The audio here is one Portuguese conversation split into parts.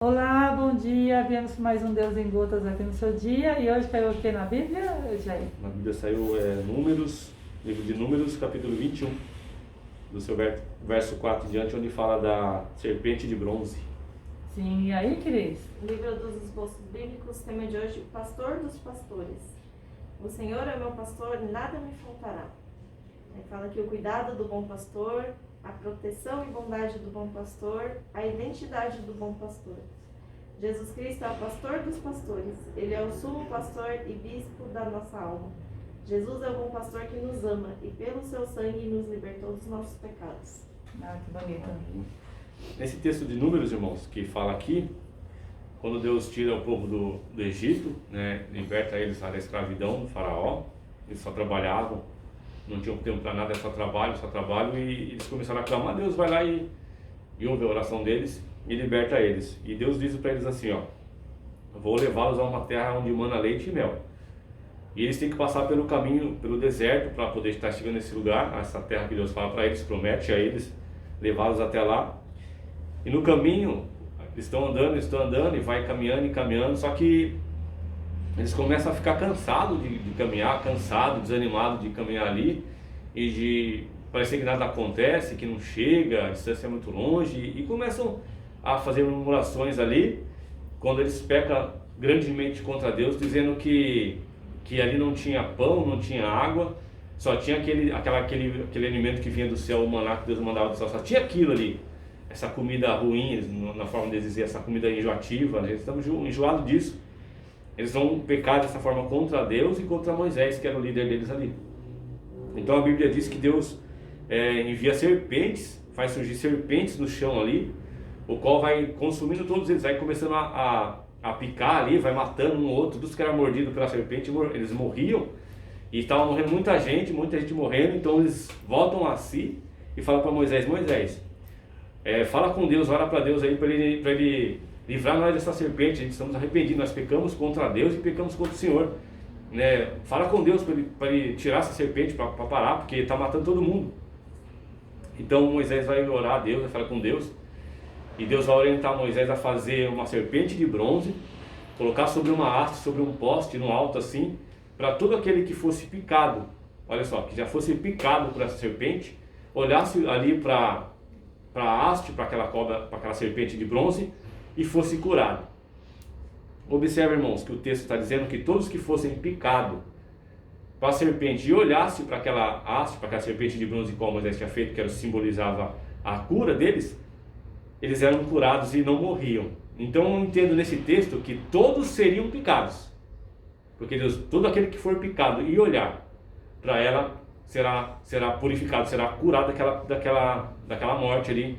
Olá, bom dia. Viemos com mais um Deus em Gotas aqui no seu dia. E hoje caiu o que na Bíblia, Jair? Na Bíblia saiu Números, livro de Números, capítulo 21, do seu verso 4 em diante, onde fala da serpente de bronze. Sim, e aí, Cris? Livro dos Esboços Bíblicos, tema de hoje, Pastor dos Pastores. O Senhor é meu pastor, nada me faltará. Aí fala que o cuidado do bom pastor, a proteção e bondade do bom pastor, a identidade do bom pastor. Jesus Cristo é o pastor dos pastores, Ele é o sumo pastor e bispo da nossa alma. Jesus é o bom pastor que nos ama e pelo seu sangue nos libertou dos nossos pecados. Ah, que bonito. Nesse texto de Números, irmãos, que fala aqui, quando Deus tira o povo do Egito, né, liberta eles da escravidão do faraó, eles só trabalhavam, não tinham tempo para nada, só trabalho, e eles começaram a clamar, Deus vai lá e ouve a oração deles e liberta eles. E Deus diz para eles assim, ó, vou levá-los a uma terra onde mana leite e mel. E eles têm que passar pelo caminho, pelo deserto, para poder estar chegando nesse lugar, essa terra que Deus fala para eles, promete a eles, levá-los até lá. E no caminho, eles estão andando e vai caminhando, só que eles começam a ficar cansados de caminhar, desanimados de caminhar ali, e de parecer que nada acontece, que não chega, a distância é muito longe, e começam a fazer murmurações ali, quando eles pecam grandemente contra Deus, dizendo que ali não tinha pão, não tinha água, só tinha aquele alimento que vinha do céu, o maná que Deus mandava do céu, só tinha aquilo ali, essa comida ruim, na forma de dizer, essa comida enjoativa, eles estão enjoados disso. Eles vão pecar dessa forma contra Deus e contra Moisés, que era o líder deles ali. Então a Bíblia diz que Deus envia serpentes, faz surgir serpentes no chão ali, o qual vai consumindo todos eles, vai começando a picar ali, vai matando um ou outro, todos que eram mordidos pela serpente, eles morriam, e estava morrendo muita gente morrendo, então eles voltam a si e falam para Moisés, fala com Deus, ora para Deus aí, para ele livrar nós dessa serpente, a gente estamos arrependidos, nós pecamos contra Deus e pecamos contra o Senhor, né? Fala com Deus para ele tirar essa serpente, para parar, porque está matando todo mundo. Então Moisés vai orar a Deus, vai falar com Deus, e Deus vai orientar Moisés a fazer uma serpente de bronze, colocar sobre uma haste, sobre um poste, no alto assim, para todo aquele que fosse picado, olha só, que já fosse picado por essa serpente, olhasse ali para a haste, para aquela cobra, para aquela serpente de bronze, e fosse curado. Observe, irmãos, que o texto está dizendo que todos que fossem picados para a serpente e olhassem para aquela haste, para aquela serpente de bronze como Moisés tinha feito, que simbolizava a cura deles, eles eram curados e não morriam. Então eu entendo nesse texto que todos seriam picados, porque Deus, todo aquele que for picado e olhar para ela será purificado, será curado daquela morte ali.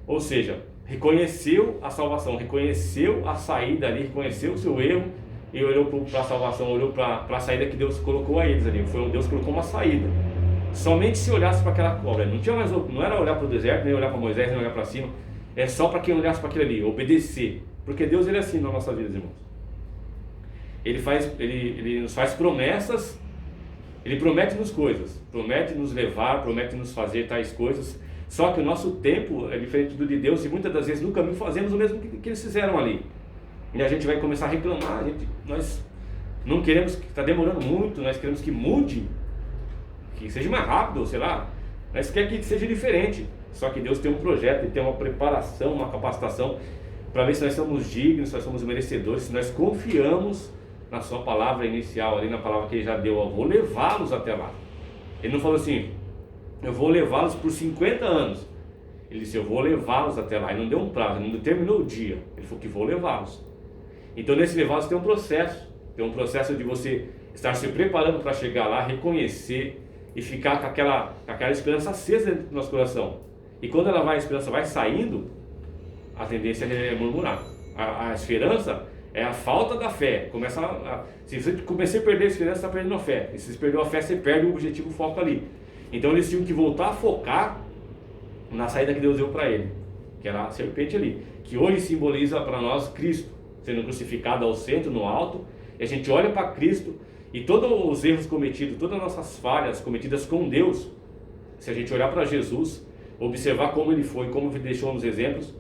Ou seja, reconheceu a salvação, reconheceu a saída ali, reconheceu o seu erro e olhou para a salvação, olhou para a saída que Deus colocou a eles ali. Deus colocou uma saída. Somente se olhasse para aquela cobra, não era olhar para o deserto, nem olhar para Moisés, nem olhar para cima, é só para quem olhasse para aquilo ali, obedecer. Porque Deus, ele é assim nas nossas vidas, irmãos. Ele nos faz promessas, ele promete-nos coisas, promete nos levar, promete nos fazer tais coisas. Só que o nosso tempo é diferente do de Deus e muitas das vezes no caminho fazemos o mesmo que eles fizeram ali. E a gente vai começar a reclamar, nós não queremos, que está demorando muito, nós queremos que mude, que seja mais rápido, sei lá, nós queremos que seja diferente. Só que Deus tem um projeto, Ele tem uma preparação, uma capacitação para ver se nós somos dignos, se nós somos merecedores, se nós confiamos na sua palavra inicial, ali na palavra que Ele já deu, eu vou levá-los até lá. Ele não falou assim, eu vou levá-los por 50 anos. Ele disse, eu vou levá-los até lá. Ele não deu um prazo, ele não determinou o dia. Ele falou que vou levá-los. Então nesse levá-los tem um processo de você estar se preparando para chegar lá, reconhecer e ficar com aquela esperança acesa dentro do nosso coração. E quando a esperança vai saindo, a tendência é murmurar. A esperança é a falta da fé. Se você começar a perder a esperança, você está perdendo a fé. E se você perdeu a fé, você perde o objetivo, o foco ali. Então eles tinham que voltar a focar na saída que Deus deu para ele, que era a serpente ali, que hoje simboliza para nós Cristo, sendo crucificado ao centro, no alto, e a gente olha para Cristo, e todos os erros cometidos, todas as nossas falhas cometidas com Deus, se a gente olhar para Jesus, observar como Ele foi, como Ele deixou nos exemplos,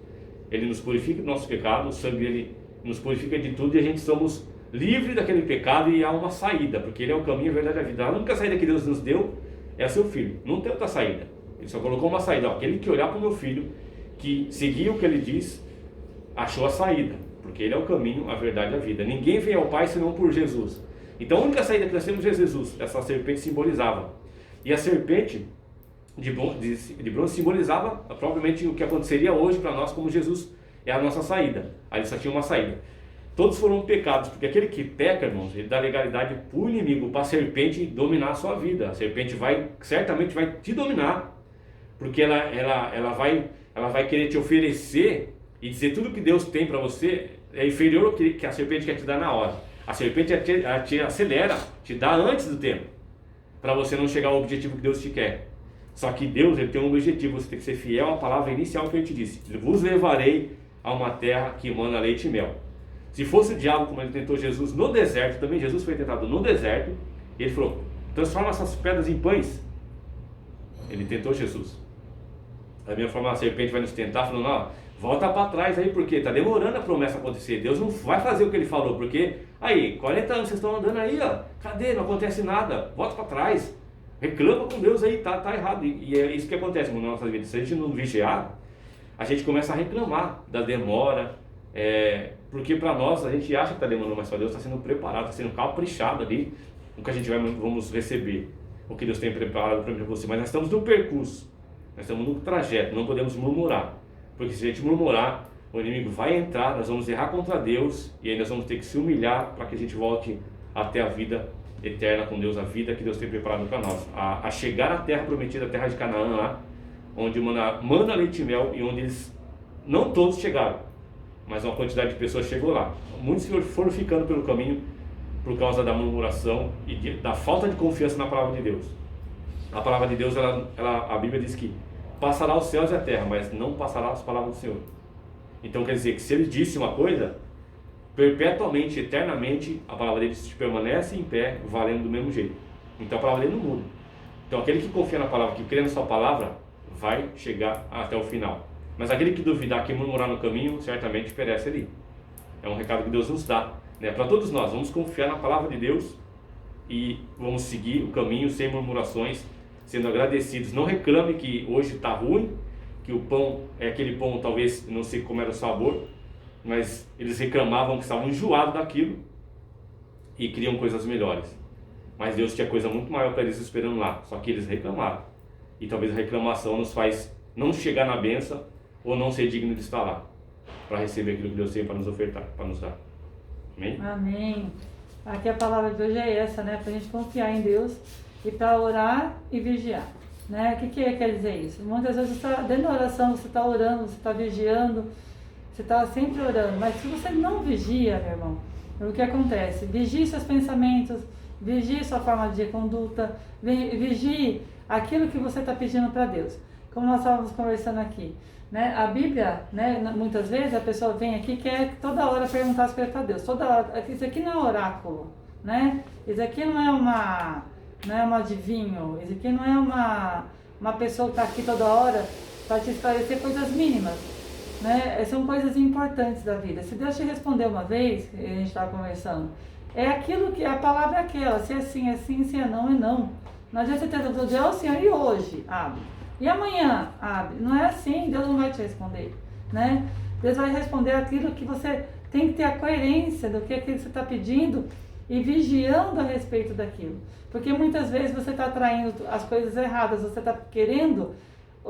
Ele nos purifica do nosso pecado, o sangue dele nos purifica de tudo e a gente somos livres daquele pecado e há uma saída, porque ele é o caminho, a verdade e a vida. A única saída que Deus nos deu é o seu Filho, não tem outra saída. Ele só colocou uma saída, aquele que olhar para o meu Filho, que seguir o que ele diz, achou a saída, porque ele é o caminho, a verdade e a vida. Ninguém vem ao Pai senão por Jesus. Então a única saída que nós temos é Jesus. Essa serpente simbolizava. E a serpente de bronze simbolizava provavelmente o que aconteceria hoje para nós, como Jesus é a nossa saída. Ali só tinha uma saída. Todos foram pecados, porque aquele que peca, irmãos, ele dá legalidade para o inimigo, para a serpente dominar a sua vida. A serpente certamente vai te dominar, porque ela vai querer te oferecer e dizer tudo que Deus tem para você é inferior ao que a serpente quer te dar na hora. A serpente te acelera, te dá antes do tempo, para você não chegar ao objetivo que Deus te quer. Só que Deus, ele tem um objetivo, você tem que ser fiel à palavra inicial que ele te disse: vos levarei a uma terra que emana leite e mel. Se fosse o diabo, como ele tentou Jesus no deserto, também Jesus foi tentado no deserto, e ele falou: transforma essas pedras em pães. Ele tentou Jesus. Da mesma forma, a serpente vai nos tentar, falando: não, volta para trás aí, porque está demorando a promessa acontecer. Deus não vai fazer o que ele falou, porque aí, 40 anos vocês estão andando aí, ó, cadê? Não acontece nada, volta para trás. Reclama com Deus aí, tá errado. E é isso que acontece na nossa vida. Se a gente não vigiar, a gente começa a reclamar da demora, porque para nós a gente acha que está demorando, mas para Deus está sendo preparado, está sendo caprichado ali o que a gente vamos receber, o que Deus tem preparado para você. Mas nós estamos no percurso, nós estamos no trajeto, não podemos murmurar, porque se a gente murmurar, o inimigo vai entrar, nós vamos errar contra Deus e aí nós vamos ter que se humilhar para que a gente volte até a vida eterna com Deus, a vida que Deus tem preparado para nós, a chegar à terra prometida, a terra de Canaã lá, onde mana leite e mel, e onde eles, não todos chegaram, mas uma quantidade de pessoas chegou lá. Muitos foram ficando pelo caminho por causa da murmuração e da falta de confiança na palavra de Deus. A palavra de Deus, a Bíblia diz que passará os céus e a terra, mas não passará as palavras do Senhor. Então quer dizer que se ele disse uma coisa, perpetuamente, eternamente, a palavra dele permanece em pé, valendo do mesmo jeito. Então a palavra dele não muda. Então aquele que confia na palavra, que crê na sua palavra, vai chegar até o final. Mas aquele que duvidar, que murmurar no caminho, certamente perece ali. É um recado que Deus nos dá, né? Para todos nós, vamos confiar na palavra de Deus e vamos seguir o caminho sem murmurações, sendo agradecidos. Não reclame que hoje está ruim, que o pão é aquele pão, talvez não sei como era o sabor, mas eles reclamavam que estavam enjoados daquilo e queriam coisas melhores. Mas Deus tinha coisa muito maior para eles esperando lá, só que eles reclamaram. E talvez a reclamação nos faz não chegar na bênção ou não ser digno de estar lá, para receber aquilo que Deus tem para nos ofertar, para nos dar. Amém? Amém. Aqui a palavra de hoje é essa, né? Para a gente confiar em Deus e para orar e vigiar, né? O que quer dizer isso? Muitas vezes você está dentro da oração, você está orando, você está vigiando, você está sempre orando, mas se você não vigia, meu irmão, o que acontece? Vigie seus pensamentos, vigie sua forma de conduta, vigie aquilo que você está pedindo para Deus. Como nós estávamos conversando aqui, né? A Bíblia, né? Muitas vezes a pessoa vem aqui e quer toda hora perguntar as coisas para Deus. Toda hora, isso aqui não é oráculo, né? Isso aqui não é um adivinho, isso aqui não é uma pessoa que está aqui toda hora para te esclarecer coisas mínimas, né? São coisas importantes da vida. Se Deus te responder uma vez, a gente estava conversando, é aquilo que a palavra é aquela, se é sim, é sim, se é não. Não adianta você ter todo dia, Senhor, e hoje? Abre. E amanhã? Abre. Não é assim, Deus não vai te responder, né? Deus vai responder aquilo que você tem que ter a coerência do que aquilo que você está pedindo e vigiando a respeito daquilo. Porque muitas vezes você está atraindo as coisas erradas, você está querendo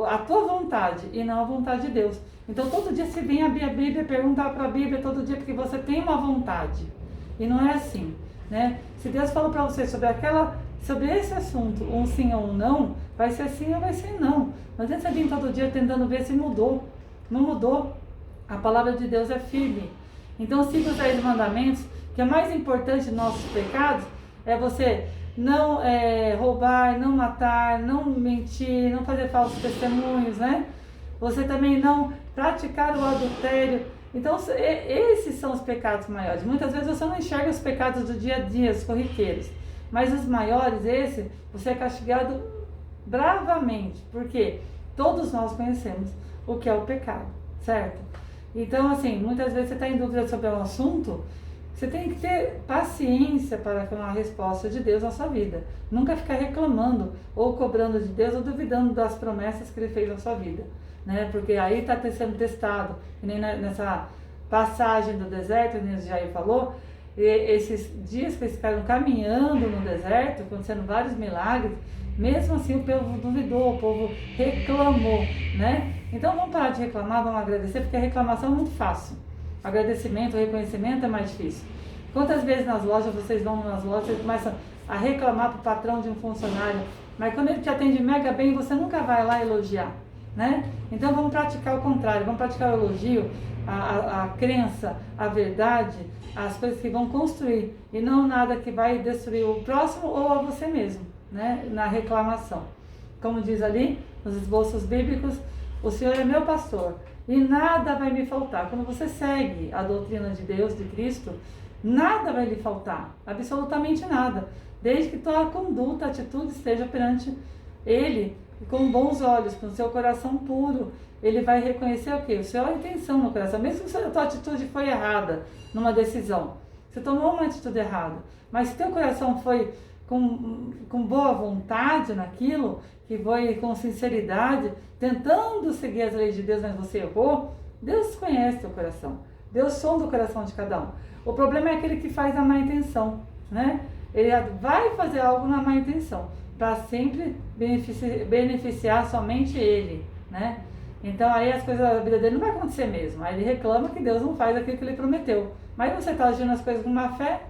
a tua vontade e não a vontade de Deus. Então todo dia você vem abrir a Bíblia, perguntar para a Bíblia todo dia porque você tem uma vontade. E não é assim, né? Se Deus falou para você sobre esse assunto, um sim ou um não, vai ser sim ou vai ser não. Mas você vem todo dia tentando ver se mudou. Não mudou. A palavra de Deus é firme. Então siga os 10 mandamentos, que é mais importante dos nossos pecados, é você não roubar, não matar, não mentir, não fazer falsos testemunhos, né? Você também não praticar o adultério. Então esses são os pecados maiores. Muitas vezes você não enxerga os pecados do dia a dia, os corriqueiros. Mas os maiores, você é castigado bravamente, porque todos nós conhecemos o que é o pecado, certo? Então, assim, muitas vezes você está em dúvida sobre um assunto, você tem que ter paciência para com a resposta de Deus na sua vida. Nunca ficar reclamando ou cobrando de Deus ou duvidando das promessas que Ele fez na sua vida, né? Porque aí está sendo testado, que nem nessa passagem do deserto, como o Jair falou, e esses dias que eles ficaram caminhando no deserto, acontecendo vários milagres, mesmo assim o povo duvidou, o povo reclamou, né? Então vamos parar de reclamar, vamos agradecer, porque a reclamação é muito fácil. Agradecimento, reconhecimento é mais difícil. Quantas vezes nas lojas, vocês vão nas lojas e começam a reclamar para o patrão de um funcionário, mas quando ele te atende mega bem, você nunca vai lá elogiar, né? Então vamos praticar o contrário, vamos praticar o elogio, a crença, a verdade, as coisas que vão construir, e não nada que vai destruir o próximo ou a você mesmo, né? Na reclamação. Como diz ali, nos esboços bíblicos, o Senhor é meu pastor e nada vai me faltar. Quando você segue a doutrina de Deus, de Cristo, nada vai lhe faltar, absolutamente nada, desde que tua conduta, atitude esteja perante Ele com bons olhos, com o seu coração puro. Ele vai reconhecer o quê? A sua intenção no coração, mesmo que a tua atitude foi errada numa decisão, você tomou uma atitude errada, mas se teu coração foi com boa vontade naquilo, que foi com sinceridade, tentando seguir as leis de Deus, mas você errou, Deus conhece teu coração, Deus sonda o coração de cada um. O problema é aquele que faz a má intenção, né? Ele vai fazer algo na má intenção, para sempre beneficiar somente ele, né? Então aí as coisas da vida dele não vai acontecer mesmo. Aí ele reclama que Deus não faz aquilo que ele prometeu. Mas você está agindo as coisas com má fé,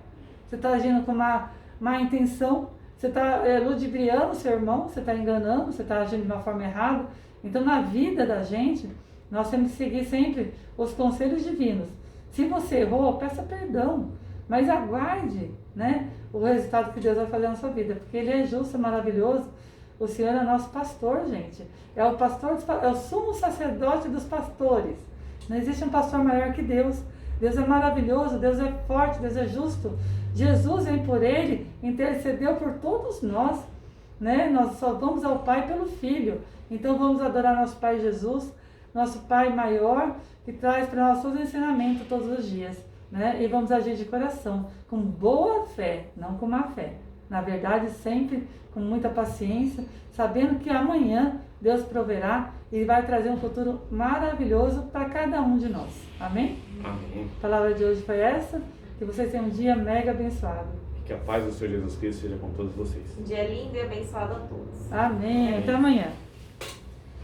você está agindo com má intenção, você está ludibriando o seu irmão, você está enganando, você está agindo de uma forma errada. Então na vida da gente, nós temos que seguir sempre os conselhos divinos. Se você errou, peça perdão, mas aguarde, né, o resultado que Deus vai fazer na sua vida, porque Ele é justo, é maravilhoso. O Senhor é nosso pastor, gente. É o pastor, é o sumo sacerdote dos pastores. Não existe um pastor maior que Deus. Deus é maravilhoso, Deus é forte, Deus é justo. Jesus vem por Ele, intercedeu por todos nós, né? Nós só vamos ao Pai pelo Filho. Então vamos adorar nosso Pai Jesus, nosso Pai maior, que traz para nós todo o ensinamento todos os dias, né? E vamos agir de coração, com boa fé, não com má fé. Na verdade, sempre com muita paciência, sabendo que amanhã Deus proverá e vai trazer um futuro maravilhoso para cada um de nós. Amém? Amém. A palavra de hoje foi essa. Que vocês tenham um dia mega abençoado. Que a paz do Senhor Jesus Cristo seja com todos vocês. Um dia lindo e abençoado a todos. Amém. Até amanhã.